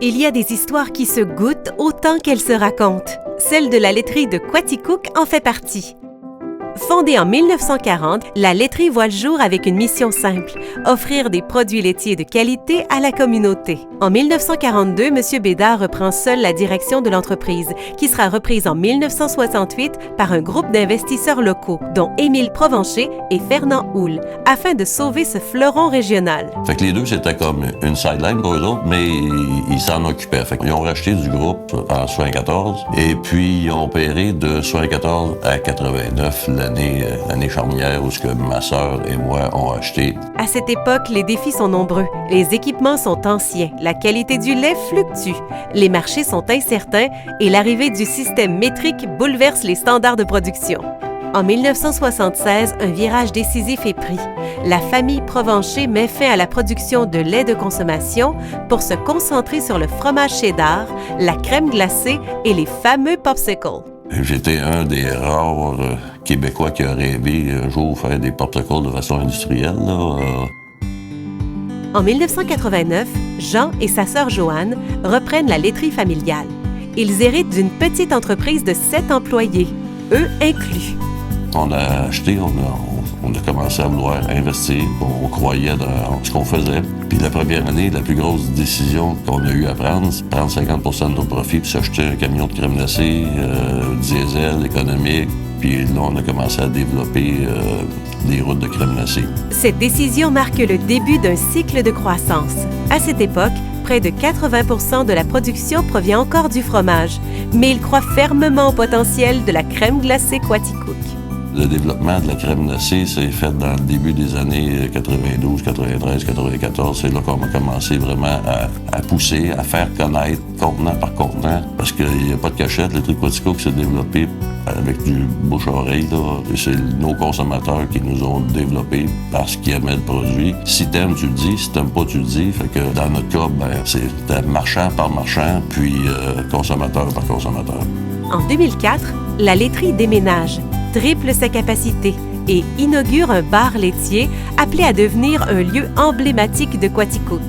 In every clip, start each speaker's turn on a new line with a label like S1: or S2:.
S1: Il y a des histoires qui se goûtent autant qu'elles se racontent. Celle de la laiterie de Quaticook en fait partie. Fondée en 1940, la laiterie voit le jour avec une mission simple, offrir des produits laitiers de qualité à la communauté. En 1942, M. Bédard reprend seul la direction de l'entreprise, qui sera reprise en 1968 par un groupe d'investisseurs locaux, dont Émile Provencher et Fernand Houle, afin de sauver ce fleuron régional.
S2: Fait que les deux, c'était comme une sideline pour eux autres, mais ils s'en occupaient. Fait qu'ils ont racheté du groupe en 74, et puis ils ont opéré de 74 à 89, l'année charnière où ce que ma sœur et moi ont acheté.
S1: À cette époque, les défis sont nombreux. Les équipements sont anciens, la qualité du lait fluctue, les marchés sont incertains et l'arrivée du système métrique bouleverse les standards de production. En 1976, un virage décisif est pris. La famille Provencher met fin à la production de lait de consommation pour se concentrer sur le fromage cheddar, la crème glacée et les fameux popsicles.
S2: J'étais un des rares Québécois qui a rêvé un jour faire des popsicles de façon industrielle.
S1: En 1989, Jean et sa sœur Joanne reprennent la laiterie familiale. Ils héritent d'une petite entreprise de 7 employés, eux inclus.
S2: On a acheté, on a commencé à vouloir investir. On croyait dans ce qu'on faisait. Puis la première année, la plus grosse décision qu'on a eu à prendre, c'est prendre 50 % de nos profits puis s'acheter un camion de crème glacée, diesel, économique. Puis là, on a commencé à développer des routes de crème glacée.
S1: Cette décision marque le début d'un cycle de croissance. À cette époque, près de 80 % de la production provient encore du fromage, mais il croit fermement au potentiel de la crème glacée Quaticook.
S2: Le développement de la crème glacée s'est fait dans le début des années 92, 93, 94. C'est là qu'on a commencé vraiment à pousser, à faire connaître contenant par contenant. Parce qu'il n'y a pas de cachette. Le truc Quaticook s'est développé avec du bouche-oreille. C'est nos consommateurs qui nous ont développé parce qu'ils aimaient le produit. Si t'aimes, tu le dis. Si t'aimes pas, tu le dis. Fait que dans notre cas, c'était marchand par marchand, puis consommateur par consommateur.
S1: En 2004, la laiterie déménage, triple sa capacité et inaugure un bar laitier appelé à devenir un lieu emblématique de Quaticook.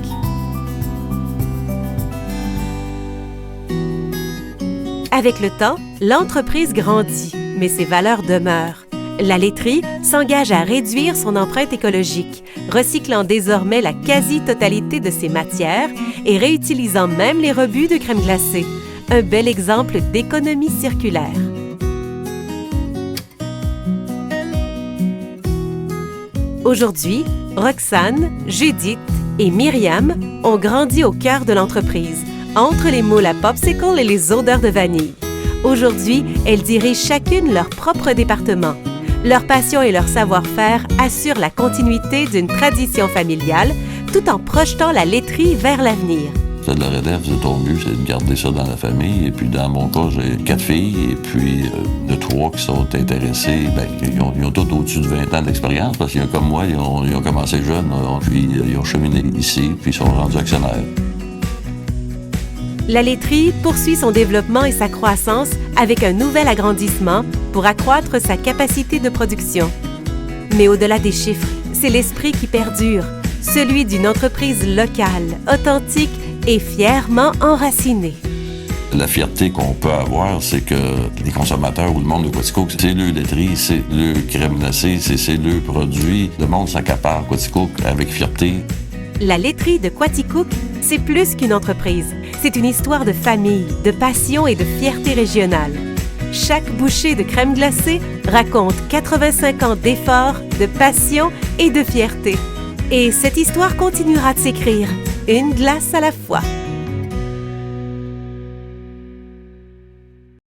S1: Avec le temps, l'entreprise grandit, mais ses valeurs demeurent. La laiterie s'engage à réduire son empreinte écologique, recyclant désormais la quasi-totalité de ses matières et réutilisant même les rebuts de crème glacée. Un bel exemple d'économie circulaire. Aujourd'hui, Roxane, Judith et Myriam ont grandi au cœur de l'entreprise, entre les moules à popsicles et les odeurs de vanille. Aujourd'hui, elles dirigent chacune leur propre département. Leur passion et leur savoir-faire assurent la continuité d'une tradition familiale, tout en projetant la laiterie vers l'avenir.
S2: Ça de la relève, c'est ton but, c'est de garder ça dans la famille. Et puis dans mon cas, j'ai 4 filles et puis de 3 qui sont intéressées. Ils ont tous au-dessus de 20 ans d'expérience parce qu'il y a comme moi, ils ont commencé jeunes, puis ils ont cheminé ici, puis ils sont rendus actionnaires.
S1: La laiterie poursuit son développement et sa croissance avec un nouvel agrandissement pour accroître sa capacité de production. Mais au-delà des chiffres, c'est l'esprit qui perdure, celui d'une entreprise locale, authentique et fièrement enracinée.
S2: La fierté qu'on peut avoir, c'est que les consommateurs ou le monde de Quaticook, c'est le laiterie, c'est le crème glacée, c'est le produit. Le monde s'accapare Quaticook avec fierté.
S1: La laiterie de Quaticook, c'est plus qu'une entreprise. C'est une histoire de famille, de passion et de fierté régionale. Chaque bouchée de crème glacée raconte 85 ans d'efforts, de passion et de fierté. Et cette histoire continuera de s'écrire, une glace à la fois.